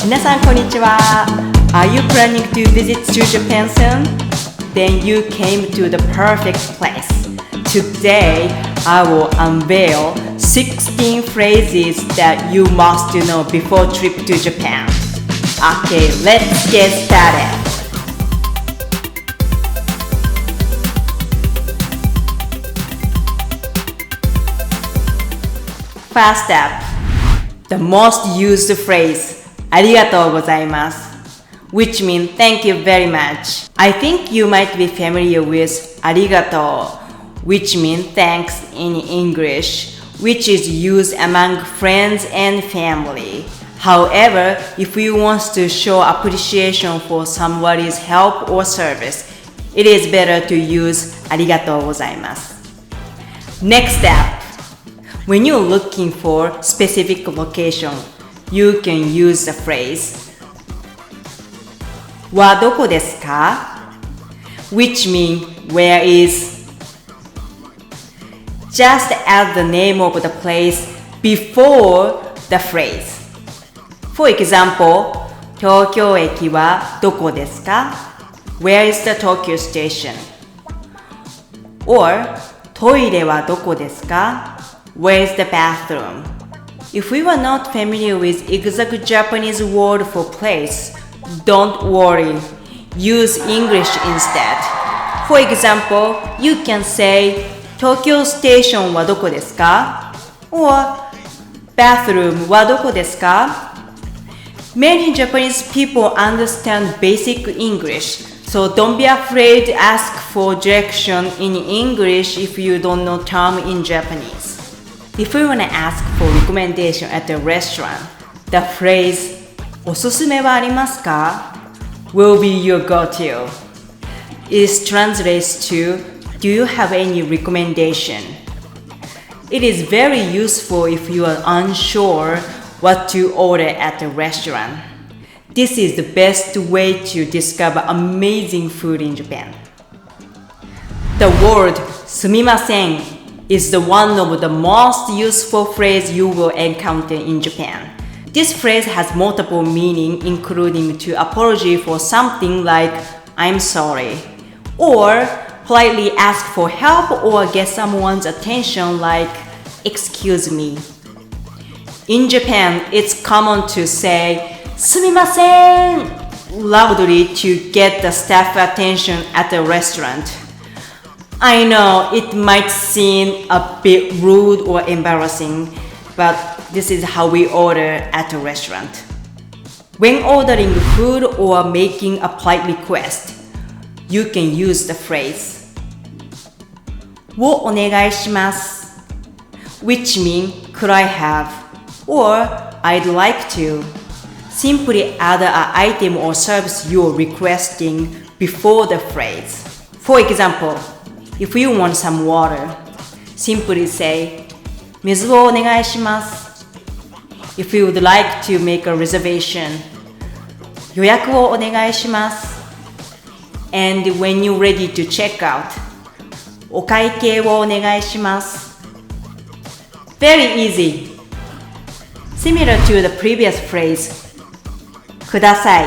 皆さんこんにちは。Are you planning to visit to Japan soon? Then you came to the perfect place. Today, I will unveil 16 phrases that you must know before trip to Japan. Okay, let's get started. First step, the most used phrase, ありがとうございます which means thank you very much. I think you might be familiar with ありがとう which means thanks in English, which is used among friends and family. However, if you want to show appreciation for somebody's help or service, it is better to use ありがとうございます Next step, when you're looking for specific location, you can use the phrase はどこですか which means where is. Just add the name of the place before the phrase. For example, 東京駅はどこですか Where is the Tokyo station? Or トイレはどこですか Where is the bathroom? If we were not familiar with exact Japanese word for place, don't worry. Use English instead. For example, you can say, Tokyo station はどこですか Or bathroom はどこですか Many Japanese people understand basic English, so don't be afraid to ask for direction in English if you don't know term in Japanese. If you want to ask for recommendation at a restaurant, the phrase おすすめはありますか will be your go-to. It translates to Do you have any recommendation? It is very useful if you are unsure what to order at a restaurant. This is the best way to discover amazing food in Japan. The word すみません is the one of the most useful phrase you will encounter in Japan. This phrase has multiple meanings, including to apology for something like I'm sorry, or politely ask for help or get someone's attention like excuse me. In Japan, it's common to say すみません loudly to get the staff attention at a restaurant. I know it might seem a bit rude or embarrassing, but this is how we order at a restaurant. When ordering food or making a polite request, you can use the phrase をお願いします which means could I have or I'd like to. Simply add an item or service you're requesting before the phrase. For example, if you want some water, simply say 水をお願いします If you would like to make a reservation, 予約をお願いします And when you're ready to check out, お会計をお願いします Very easy. Similar to the previous phrase, ください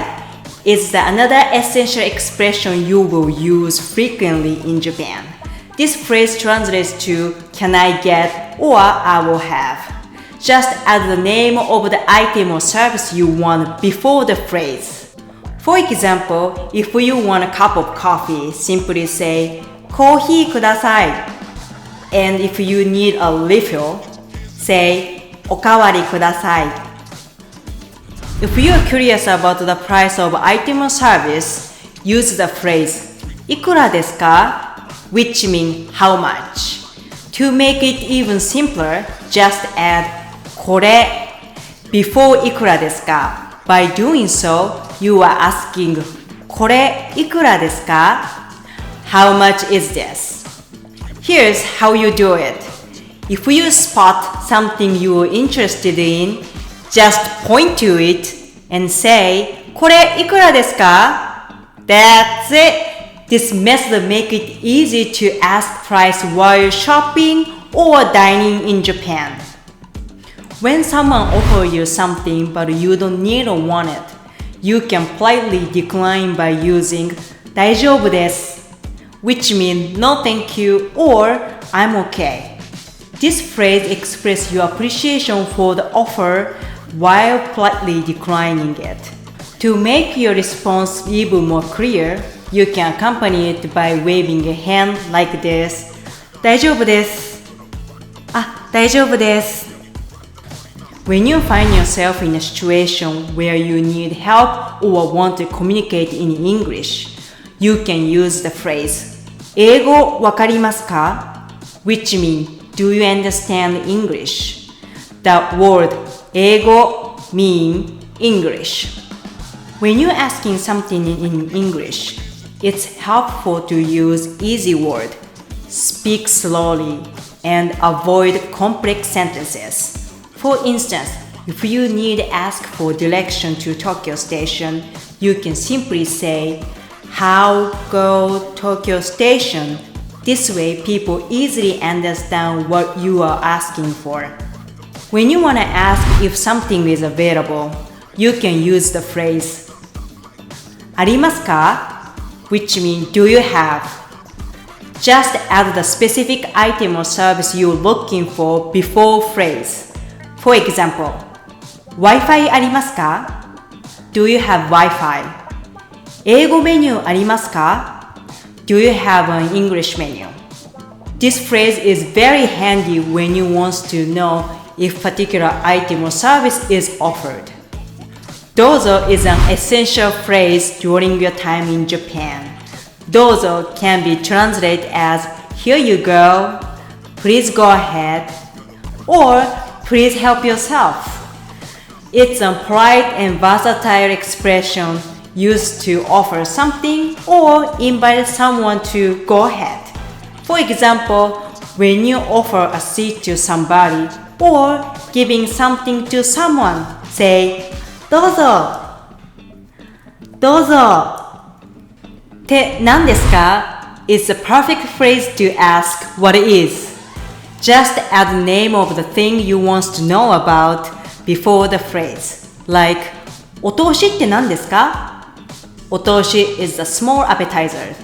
is another essential expression you will use frequently in Japan. This phrase translates to can I get or I will have. Just add the name of the item or service you want before the phrase. For example, if you want a cup of coffee, simply say コーヒーください And if you need a refill, say おかわりください If you are curious about the price of item or service, use the phrase いくらですか which means how much. To make it even simpler, just add これ before いくらですか By doing so, you are asking これいくらですか How much is this? Here's how you do it. If you spot something you're interested in, just point to it and say これいくらですか That's it. This method makes it easy to ask price while shopping or dining in Japan. When someone offers you something but you don't need or want it, you can politely decline by using 大丈夫です which means no thank you or I'm okay. This phrase expresses your appreciation for the offer while politely declining it. To make your response even more clear, you can accompany it by waving a hand like this. 大丈夫です。あ、大丈夫です。When you find yourself in a situation where you need help or want to communicate in English, you can use the phrase 英語わかりますか which means do you understand English? The word 英語 means English. When you're asking something in English, it's helpful to use easy words, speak slowly, and avoid complex sentences. For instance, if you need to ask for direction to Tokyo Station, you can simply say, How go Tokyo Station? This way, people easily understand what you are asking for. When you want to ask if something is available, you can use the phrase ありますか which means do you have? Just add the specific item or service you're looking for before phrase.For example, Wi-Fi ありますか Do you have Wi-Fi? 英語メニューありますか Do you have an English menu? This phrase is very handy when you want to know if particular item or service is offered. どうぞ is an essential phrase during your time in Japan. どうぞ can be translated as Here you go, please go ahead, or Please help yourself. It's a polite and versatile expression used to offer something or invite someone to go ahead. For example, when you offer a seat to somebody or giving something to someone, say, どうぞどうぞって何ですか It's a perfect phrase to ask what it is.Just add the name of the thing you want to know about before the phrase. Like, お通しって何ですか お通し is a small appetizer.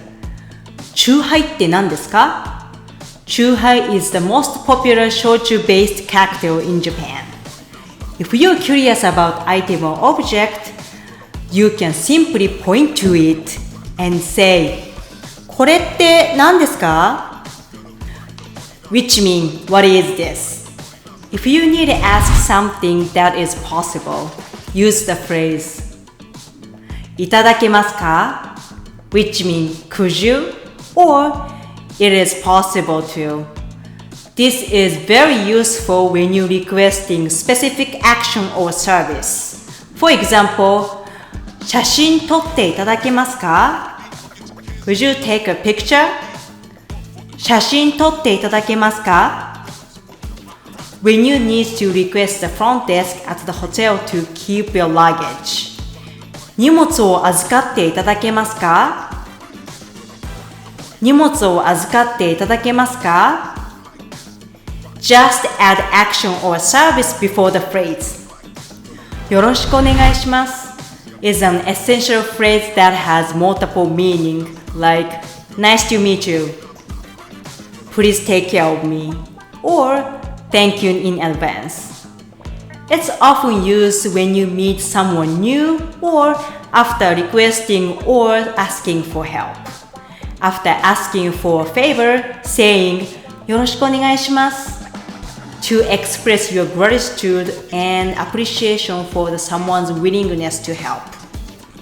チューハイって何ですか チューハイ is the most popular shochu-based cocktail in Japan. If you're curious about item or object, you can simply point to it and say, これって何ですかWhich means, what is this? If you need to ask something that is possible, use the phrase いただけますか which means, could you? Or, it is possible to. This is very useful when you're requesting specific action or service. For example, 写真撮っていただけますか Could you take a picture?写真撮っていただけますか When you need to request the front desk at the hotel to keep your luggage. 荷物を預かっていただけますか荷物を預かっていただけますか Just add action or service before the phrase. よろしくお願いします is an essential phrase that has multiple meaning like nice to meet you.Please take care of me, or thank you in advance. It's often used when you meet someone new or after requesting or asking for help. After asking for a favor, saying よろしくお願いします to express your gratitude and appreciation for someone's willingness to help.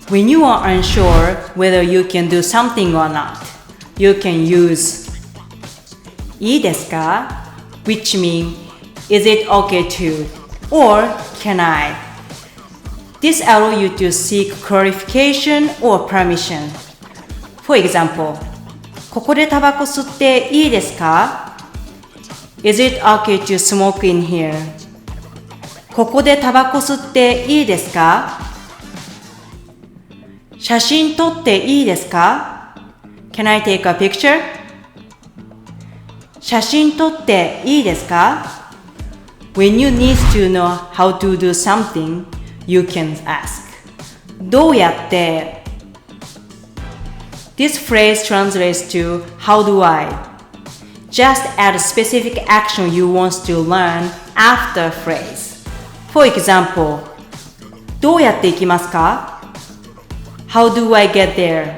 When you are unsure whether you can do something or not, you can useいいですか which means, is it okay to? Or, can I? This allows you to seek clarification or permission. For example, ここでタバコ吸っていいですか Is it okay to smoke in here? ここでタバコ吸っていいですか写真撮っていいですか Can I take a picture?写真撮っていいですか When you need to know how to do something, you can ask. どうやって This phrase translates to how do I? Just add a specific action you want to learn after a phrase. For example, どうやって行きますか How do I get there?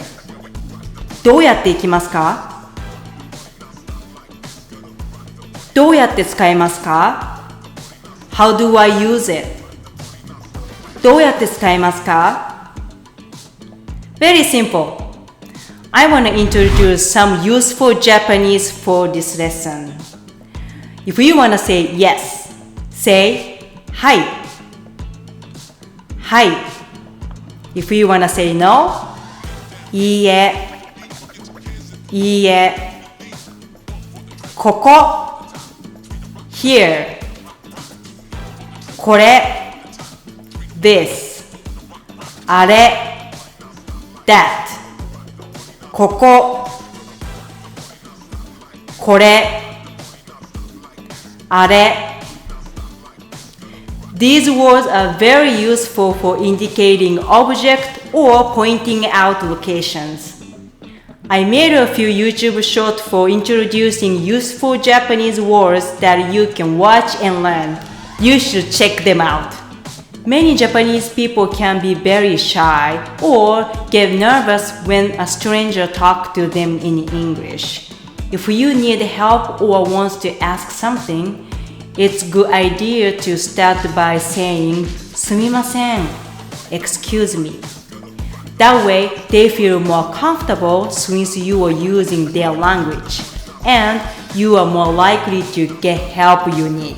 どうやって行きますかどうやって使いますか How do I use it? どうやって使いますか Very simple. I want to introduce some useful Japanese for this lesson. If you want to say yes, say はい。はい。If you want to say no, いいえ。いいえ。ここ。Here. これ。This. あれ。That. ここ。これ。あれ。These words are very useful for indicating object or pointing out locations. I made a few YouTube shorts for introducing useful Japanese words that you can watch and learn. You should check them out. Many Japanese people can be very shy or get nervous when a stranger talks to them in English. If you need help or want to ask something, it's a good idea to start by saying すみません excuse me. That way, they feel more comfortable since you are using their language, and you are more likely to get help you need.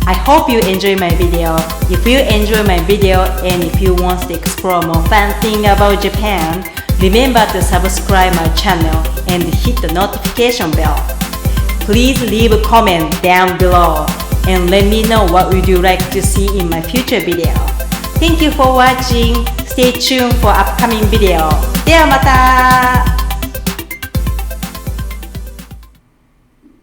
I hope you enjoy my video. If you enjoy my video and if you want to explore more fun things about Japan, remember to subscribe my channel and hit the notification bell. Please leave a comment down below and let me know what would you like to see in my future video. Thank you for watching. Stay tuned for upcoming video. ではまた